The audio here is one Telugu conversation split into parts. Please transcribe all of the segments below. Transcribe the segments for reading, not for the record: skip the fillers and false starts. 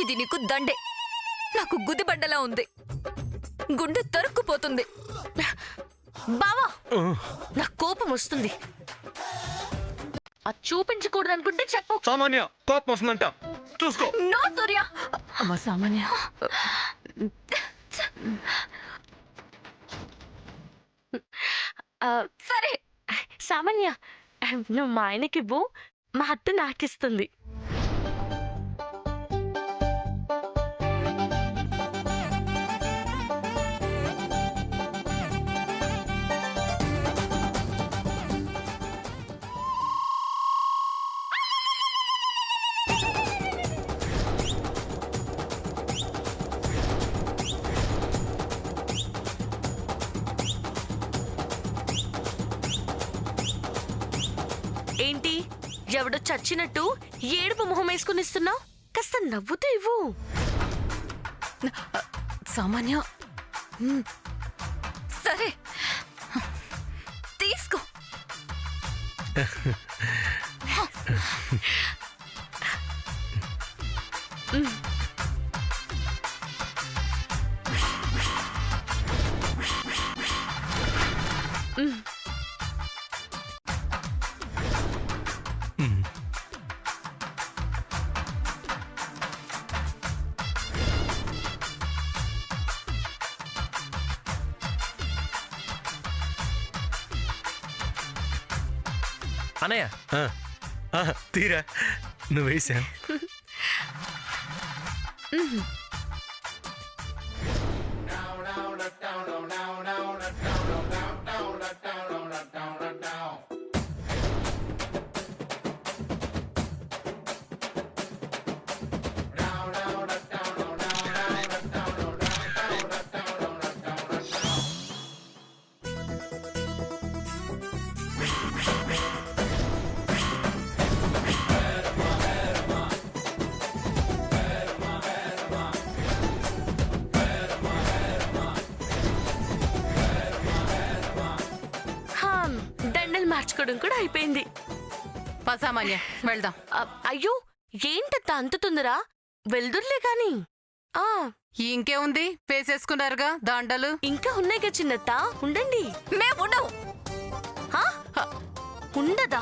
ఇది నీకు దండే. నాకు గుదిబండలా ఉంది, గుండె తరుక్కుపోతుంది. బావా, నాకు కోపం వస్తుంది. అది చూపించకూడదు అనుకుంటే చెప్పు. సామాన్య కోపం వస్తుందంట, చూసుకో. నో సూర్య. అమ్మ సామాన్య, సరే సామాన్య, నువ్వు మా ఆయనకి ఇవ్వు, మా అత్త నాకిస్తుంది. ఏంటి, ఎవడో చచ్చినట్టు ఏడుపు మొహం వేసుకుని ఇస్తున్నావు? కాస్త నవ్వుతూ ఇవ్వు. సామాన్య, సరే తీసుకో. అన్నయ్య, తీరా నువ్వు వేసా. దండలు మార్చుకోవడం కూడా అయిపోయింది. సామాన్య, వెళ్దాం. అయ్యో, ఏంటత్త అంత తొందర? వెళ్దుర్లే కాని. ఇంకేముంది, వేసేసుకున్నారుగా దండలు. ఇంకా ఉన్నాయిగా చిన్నత్త, ఉండండి. మేము ఉండవు. ఉండదా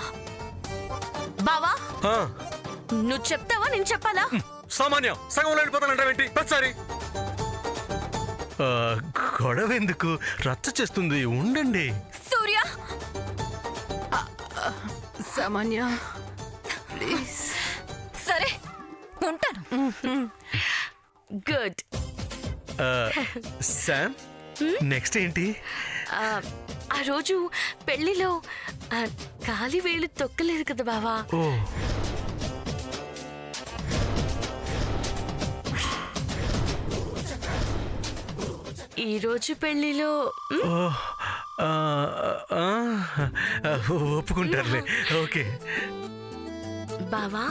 బావా? నువ్వు చెప్తావా, నేను చెప్పాలా? సామాన్య సగంలో వెళ్ళిపోతానంటావేంటి? ప్రతిసారి గొడవ ఎందుకు, రచ్చ చేస్తుంది, ఉండండి. సూర్య, సామాన్య ప్లీజ్. సరే ఉంటాను. గుడ్. శామ్, నెక్స్ట్ ఏంటి? ఆ రోజు పెళ్లిలో కాలి వేలు తొక్కలేదు కదా బావా? ఓ, ఈ రోజు పెళ్లిలో ఒప్పుకుంటారులే. ఓకే బావా.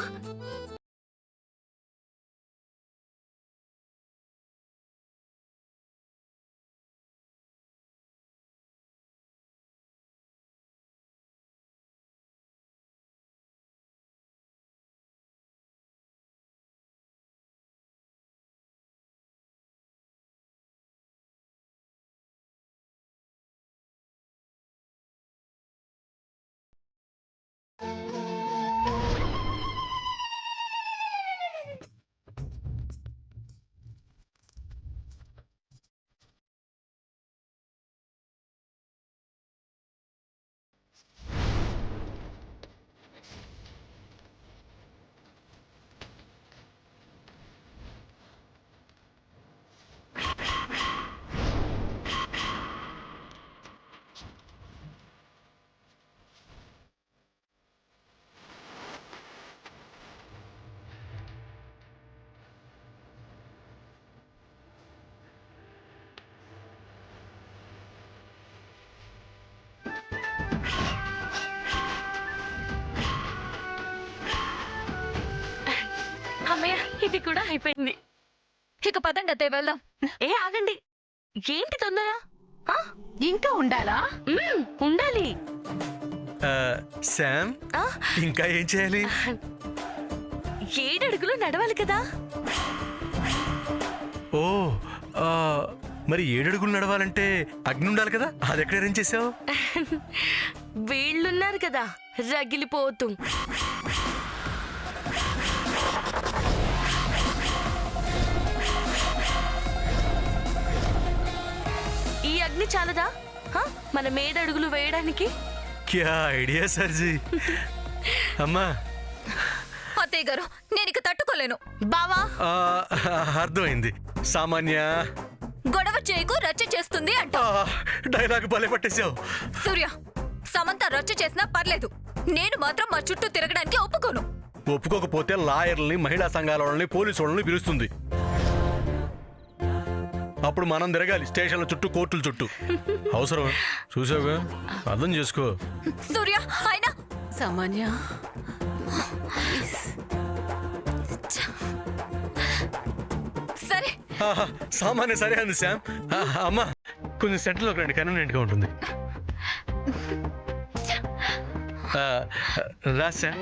ఇది కూడా అయిపోయింది. ఇక పదండి అత్తయ్య, వెళ్దాం. ఆగండి, ఏంటి తొందర? ఇంకా ఉండాలా? ఉండాలి. శామ్, ఇంకా ఏం చేయాలి? 7 అడుగులు నడవాలి కదా. ఓ ఆ, మరి 7 అడుగులు నడవాలంటే అగ్ని ఉండాలి కదా, అది ఎక్కడ అరేంజ్ చేసావు? వీళ్ళున్నారు కదా రగిలిపోతూ. ఈ అగ్ని చాలదా మన 7 అడుగులు వేయడానికి? క్యా ఐడియా సర్జీ. అమ్మా అత్తయ్య గారు, నేను ఇక తట్టుకోలేను. బావా, ఆ, అర్థమైంది. సామాన్య గొడవ చేయకు, రచ్చ చేస్తుంది అంట. డైలాగ్ భలే పట్టేశావు. సూర్య, సమంత రచ్చ చేసినా పర్లేదు, నేను మాత్రం మా చుట్టూ తిరగడానికి ఒప్పుకోను. ఒప్పుకోకపోతే లాయర్లని, మహిళా సంఘాల వాళ్ళని, పోలీసు వాళ్ళని పిలుస్తుంది. అప్పుడు మనం తిరగాలి స్టేషన్ల చుట్టూ, కోర్టుల చుట్టూ. అవసరం చూసావుగా, అర్థం చేసుకో. సూర్య, అయినా సామాన్య సరే. సామాన్య సరే అంది శ్యామ్. అమ్మా కొంచెం సెంటర్లోకి రండి, కన్వీనియంట్గా ఉంటుంది. రా శ్యామ్.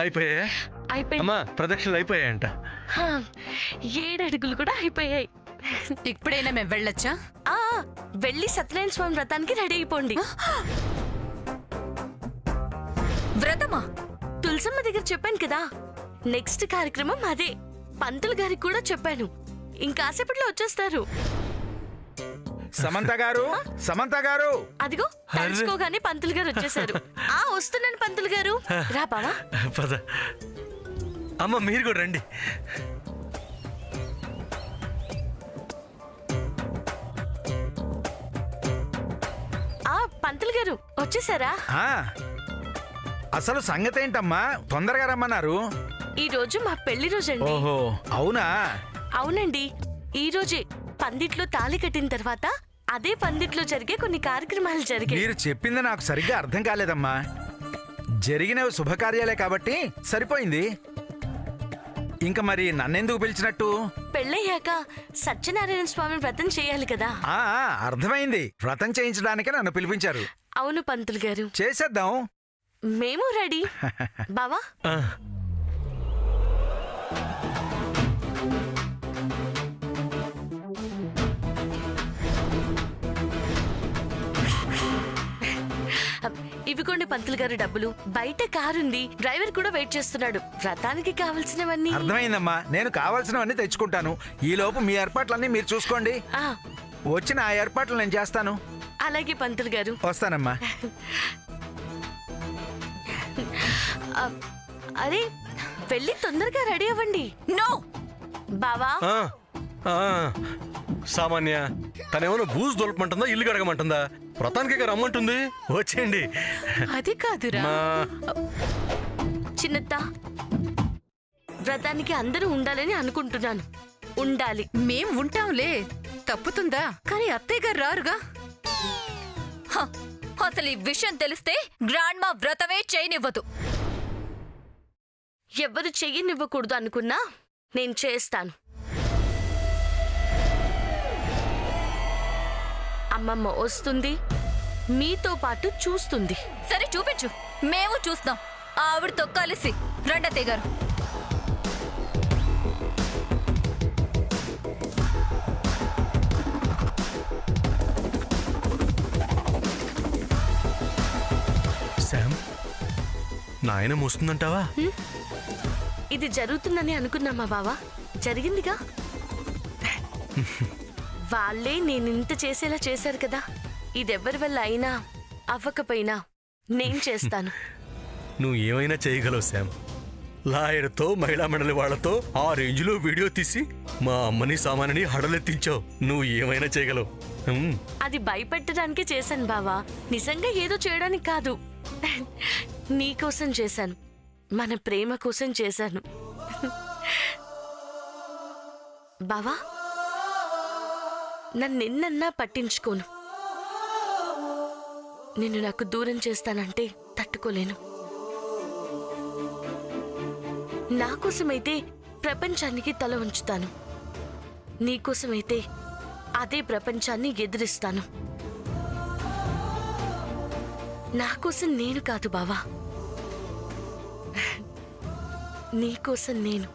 అయిపోయా అయిపోయి అమ్మా, ప్రదక్షిణలు అయిపోయాయంట. 7 అడుగులు కూడా అయిపోయాయి. ఇప్పుడైనా మేము వెళ్ళొచ్చా? ఆ వెళ్ళి సత్యనారాయణ స్వామి వ్రతానికి రెడీ అయిపోండి. వ్రతమా? తులసమ్మ దగ్గర చెప్పాను కదా, నెక్స్ట్ కార్యక్రమం అదే. పంతులు గారికి కూడా చెప్పాను, ఇంకాసేపట్లో వచ్చేస్తారు. సమంత గారు, సమంత గారు. అదిగో తలుచుకోగానే పంతులు గారు వచ్చేసారు. వస్తున్నాను పంతులు గారు. రా బావా. పద. అమ్మ మీరు కూడా రండి. పంతులు గారు వచ్చేసారా? ఆ, అసలు సంగతి ఏంటమ్మా, తొందరగా రమ్మన్నారు? ఈ రోజు మా పెళ్లి రోజండి. ఓహో, అవునా? అవునండి, ఈ రోజే పందిట్లో తాళి కట్టిన తర్వాత అదే పందిట్లో జరిగే కొన్ని కార్యక్రమాలు జరిగాయి. మీరు చెప్పింది నాకు సరిగ్గా అర్థం కాలేదమ్మా. జరిగినవి శుభకార్యాలే కాబట్టి సరిపోయింది. ఇంకా మరి నన్నెందుకు పిలిచినట్టు? పెళ్ళయ్యాక సత్యనారాయణ స్వామి వ్రతం చేయాలి కదా. అర్థమైంది, వ్రతం చేయించడానికే నన్ను పిలిపించారు. అవును పంతులు గారు, చేసేద్దాం. మేము రెడీ. బావా, ఆ, ఇవిగోండి పంతులు గారు డబ్బులు. బయట కారుంది, డ్రైవర్ కూడా వెయిట్ చేస్తున్నాడు. వ్రతానికి కావలసినవన్నీ. అర్థమైందమ్మా, నేను కావాల్సినవన్నీ తెచ్చుకుంటాను. ఈ లోపు మీ ఏర్పాట్లన్నీ మీరు చూసుకోండి. ఆ, వచ్చిన ఆ ఏర్పాట్లు నేను చేస్తాను. అలాగే పంతులు గారు. వస్తానమ్మా. అరే, వెళ్ళి తొందరగా రెడీ అవ్వండి. నో. బావా, ఆ, ఆ. సామాన్య తనేమన్నా బూజు దొలపమంటుందా, ఇల్లు కడగమంటుందా? వ్రతానికి రమ్మంటుంది, వచ్చేయండి. అది కాదురా. మా చిన్నత్త, వ్రతానికి అందరూ ఉండాలని అనుకుంటున్నాను. ఉండాలి. మేం ఉంటాంలే, తప్పుతుందా? కానీ అత్తయ్య గారు రారుగా. హ, అసలు ఈ విషయం తెలిస్తే గ్రాండ్ మా వ్రతమే చేయనివ్వదు. ఎవ్వరు చెయ్యనివ్వకూడదు అనుకున్నా నేను చేస్తాను. అమ్మమ్మ వస్తుంది, మీతో పాటు చూస్తుంది. సరే చూపించు, మేము చూస్తాం. ఆవిడతో కలిసి రండతే గారు. నాయనం వస్తుందంటావా? ఇది జరుగుతుందని అనుకున్నామా బావా? జరిగిందిగా. వాళ్ళే నేనింత చేసేలా చేశారు కదా. ఇదెవ్వరి వల్ల అయినా అవ్వకపోయినా నేను చేస్తాను. నువ్వు ఏమైనా చేయగలవు శామ్. లాయర్తో మహిళా మండలి వాళ్లతో ఆ రేంజ్లో వీడియో తీసి మా అమ్మని సామాన్ని హడలెత్తించావు. నువ్వు ఏమైనా చేయగలవు. అది భయపెట్టడానికే చేశాను బావా, నిజంగా ఏదో చేయడానికి కాదు. నీకోసం చేశాను, మన ప్రేమ కోసం చేశాను. బావా, నన్నెన్నన్నా పట్టించుకోను. నిన్ను నాకు దూరం చేస్తానంటే తట్టుకోలేను. నా కోసమైతే ప్రపంచానికి తల ఉంచుతాను, నీకోసమైతే అదే ప్రపంచాన్ని ఎదిరిస్తాను. నా కోసం నేను కాదు బావా, నీకోసం నేను.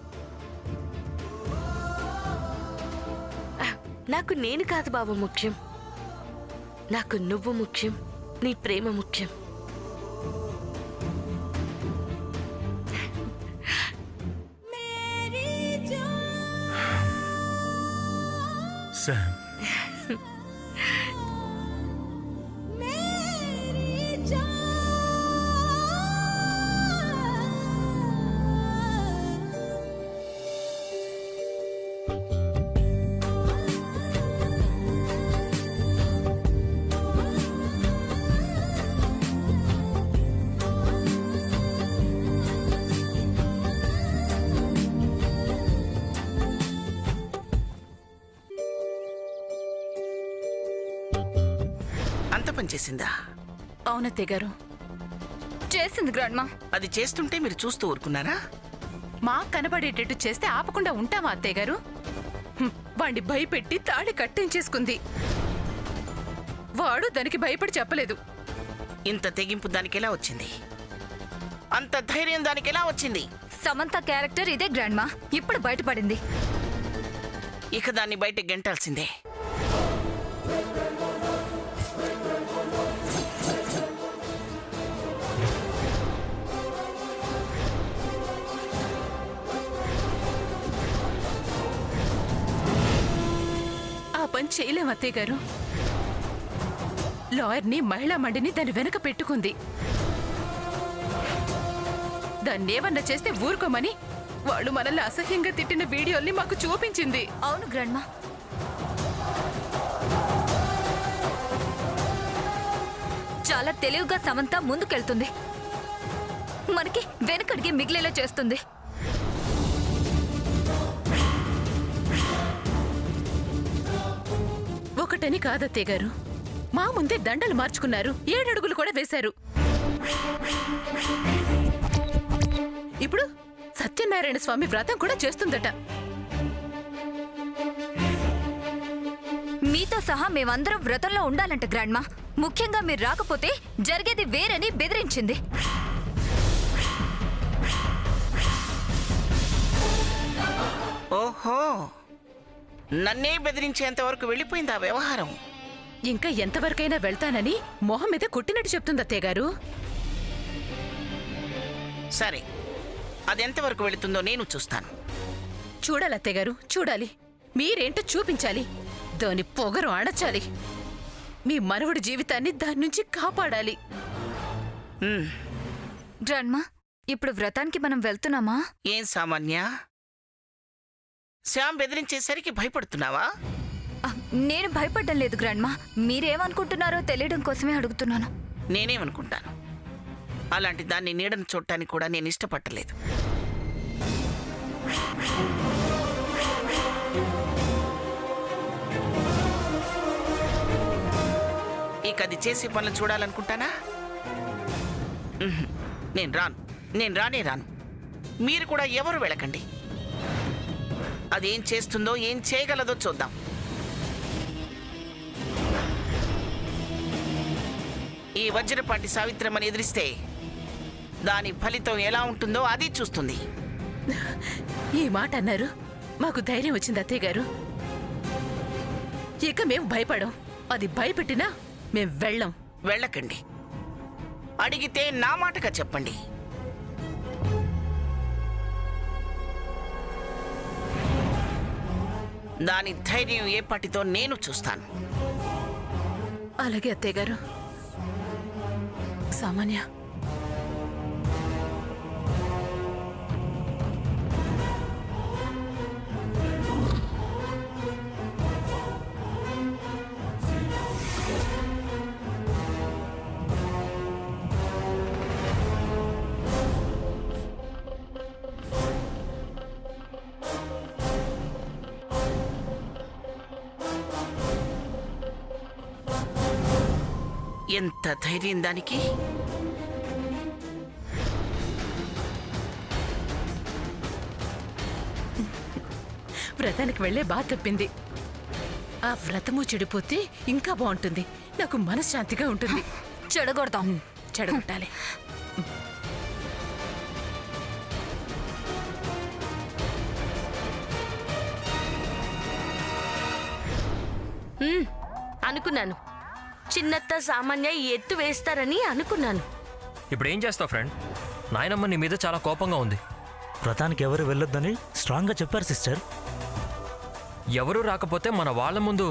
నాకు నేను కాదు బావ ముఖ్యం, నాకు నువ్వు ముఖ్యం, నీ ప్రేమ ముఖ్యం. శామ్, అంత పని చేసిందా? అవునత్తయ్య గారు. చేసింది గ్రాండ్మా. అది చేస్తుంటే మీరు చూస్తూ ఊరుకున్నారా? మాకు కనబడేటట్టు చేస్తే ఆపకుండా ఉంటామా అత్తయ్య గారు? వాణ్ణి భయపెట్టి తాళి కట్టించేసుకుంది. వాడు దానికి భయపడి చెప్పలేదు. ఇంత తెగింపు దానికి ఎలా వచ్చింది? అంత ధైర్యం దానికి ఎలా వచ్చింది? సమంత క్యారెక్టర్ ఇదే గ్రాండ్మా. ఇప్పుడు బయటపడింది. ఇక దాన్ని బయట గెంటాల్సిందే. ఆ పని చేయలేం అత్తయ్య గారు. లాయర్ని మహిళా మండిని దాని వెనక పెట్టుకుంది. దాన్నేమన్నా చేస్తే ఊరుకోమని వాళ్ళు మనల్ని అసహ్యంగా తిట్టిన వీడియోల్ని మాకు చూపించింది. అవును గ్రాండ్మా. చాలా తెలివిగా సమంత ముందుకెళ్తుంది, మనకి వెనకడికి మిగిలేలా చేస్తుంది. ఒకటని కాదత్తయ్య గారు, మా ముందే దండలు మార్చుకున్నారు, 7 అడుగులు కూడా వేశారు. ఇప్పుడు సత్యనారాయణ స్వామి వ్రతం కూడా చేస్తుందట. మీతో సహా మేమందరం వ్రతంలో ఉండాలంట గ్రాండ్మా. ముఖ్యంగా మీరు రాకపోతే జరిగేది వేరని బెదిరించింది. ఓహో, నన్నే బెదిరించేంత వరకు వెళ్ళిపోయింది ఆ వ్యవహారం. ఇంకా ఎంతవరకైనా వెళ్తానని మొహం మీద కొట్టినట్టు చెప్తుంది అత్తయ్య గారు. సరే, అదెంతవరకు వెళుతుందో నేను చూస్తాను. చూడాలి అత్తయ్య గారు, చూడాలి. మీరేంటో చూపించాలి. దాని పొగరు అణచాలి. మీ మనవడి జీవితాన్ని దాని నుంచి కాపాడాలి. గ్రాండ్మా, ఇప్పుడు వ్రతానికి మనం వెళ్తున్నామా? ఏం సామాన్య, శ్యామ్ బెదిరించేసరికి భయపడుతున్నావా? నేను భయపడ్డం లేదు గ్రాండ్మా. మీరేమనుకుంటున్నారో తెలియడం కోసమే అడుగుతున్నాను. నేనేమనుకుంటాను, అలాంటి దాన్ని నీడను చూడటానికి కూడా నేను ఇష్టపట్టలేదు. ఇక అది చేసే పనులు చూడాలనుకుంటానా? నేను రానే రాను. మీరు కూడా ఎవరు వెళ్ళకండి. అదేం చేస్తుందో ఏం చేయగలదో చూద్దాం. ఈ వజ్రపాటి సావిత్రమ్మని ఎదిరిస్తే దాని ఫలితం ఎలా ఉంటుందో అది చూస్తుంది. ఈ మాట అన్నారు, మాకు ధైర్యం వచ్చింది అత్తయ్య గారు. ఇక మేము భయపడం. అది భయపెట్టినా మేం వెళ్ళం. వెళ్ళకండి. అడిగితే నా మాటగా చెప్పండి. దాని ధైర్యం ఏ పట్టితో నేను చూస్తాను. అలాగే అత్తయ్య గారు. సామాన్య, ఎంత ధైర్యం దానికి! వ్రతానికి వెళ్లే బాధ తప్పింది. ఆ వ్రతము చెడిపోతే ఇంకా బాగుంటుంది. నాకు మనశ్శాంతిగా ఉంటుంది. చెడగొడతాం. చెడగొట్టాలి. అనుకున్నాను, చిన్నత్త సామాన్య ఈ ఎత్తు వేస్తారని అనుకున్నాను. ఇప్పుడు ఏం చేస్తావు ఫ్రెండ్? నాయనమ్మ నీ మీద చాలా కోపంగా ఉంది. వ్రతానికి ఎవరు వెళ్ళొద్దని స్ట్రాంగ్గా చెప్పారు సిస్టర్. ఎవరూ రాకపోతే మన వాళ్ళ ముందు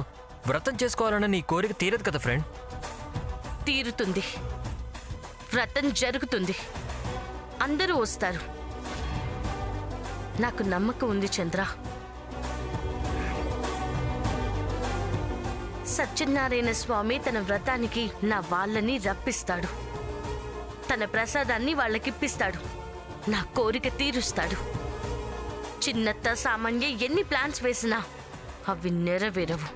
వ్రతం చేసుకోవాలన్న నీ కోరిక తీరదు కదా ఫ్రెండ్. తీరుతుంది. వ్రతం జరుగుతుంది. అందరూ వస్తారు. నాకు నమ్మకం ఉంది చంద్ర. సత్యనారాయణ స్వామి తన వ్రతానికి నా వాళ్ళని రప్పిస్తాడు. తన ప్రసాదాన్ని వాళ్ళకిప్పిస్తాడు. నా కోరిక తీరుస్తాడు. చిన్నత్త సామాన్య ఎన్ని ప్లాన్స్ వేసినా అవి నెరవేరవు.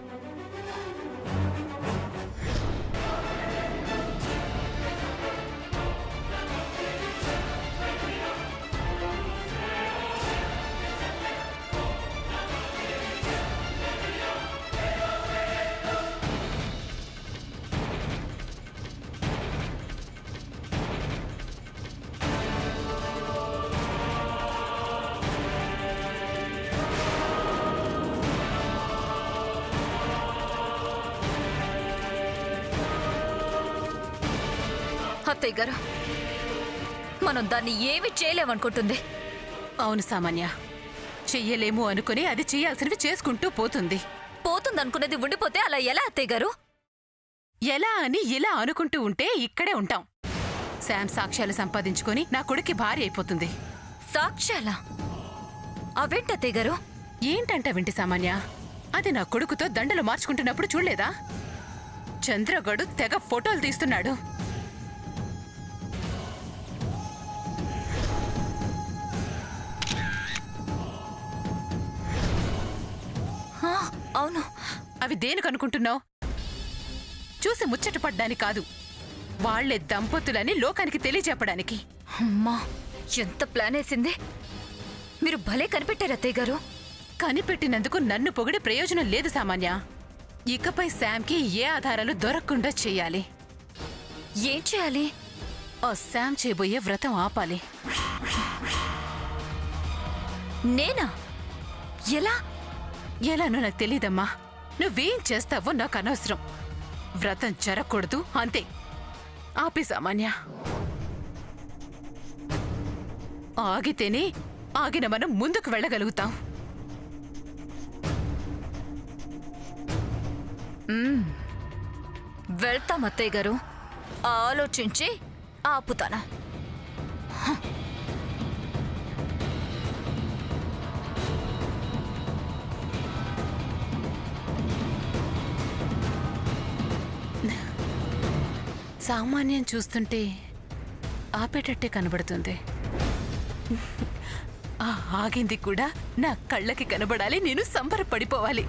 అత్తయ్య గారు, మనం దాన్ని ఏమీ చేయలేమనుకుంటుంది. అవును సామాన్య, చెయ్యలేము అనుకుని అది చెయ్యాల్సినవి చేసుకుంటూ పోతుంది. పోతుందనుకున్నది ఉండిపోతే అలా ఎలా అత్తయ్య గారు? ఎలా అని ఇలా అనుకుంటూ ఉంటే ఇక్కడే ఉంటాం. శామ్ సాక్ష్యాలు సంపాదించుకొని నా కొడుక్కి భార్య అయిపోతుంది. సాక్ష్యాలా? అవేంటి అత్తయ్య గారు? ఏంటంట వింటి సామాన్య? అది నా కొడుకుతో దండలు మార్చుకుంటున్నప్పుడు చూడలేదా? చంద్రగడు తెగ ఫోటోలు తీస్తున్నాడు. అవును. అవి దేనికనుకుంటున్నావు? చూసి ముచ్చట పడ్డానికి కాదు, వాళ్లే దంపతులని లోకానికి తెలియజెప్పడానికి. అమ్మా, ఎంత ప్లాన్ వేసింది! మీరు భలే కనిపెట్టారు అత్తయ్య గారు. కనిపెట్టినందుకు నన్ను పొగిడే ప్రయోజనం లేదు సామాన్య. ఇకపై శామ్కి ఏ ఆధారాలు దొరకకుండా చెయ్యాలి. ఏం చేయాలి? ఆ శామ్ చేయబోయే వ్రతం ఆపాలి. నేనా? ఎలా? ఎలానో నాకు తెలీదమ్మా. నువ్వేం చేస్తావో నాకు అనవసరం. వ్రతం జరగకూడదు అంతే. ఆపి సామాన్య. ఆగితేనే ఆగిన మనం ముందుకు వెళ్ళగలుగుతాం. వెళ్తాం అత్తయ్య గారు. ఆలోచించి ఆపుతానా? సామాన్యం చూస్తుంటే ఆపేటట్టే కనబడుతుంది. ఆ ఆగింది కూడా నా కళ్ళకి కనబడాలి. నేను సంబరపడిపోవాలి.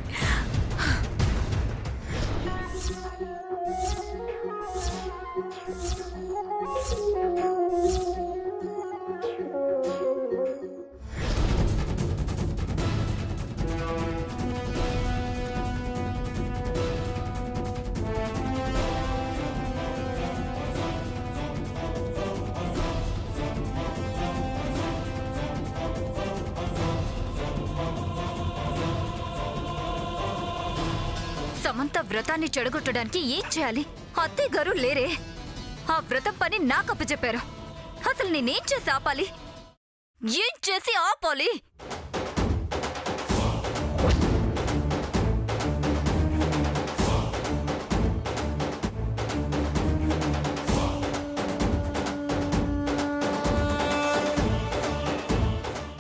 సమంత వ్రతాన్ని చెడగొట్టడానికి ఏం చేయాలి? అత్తయ్య గారు లేరే. ఆ వ్రతం పని నాకు అప్పచెప్పారు. అసలు నేనేం చేసి ఆపాలి? ఏం చేసి ఆపాలి?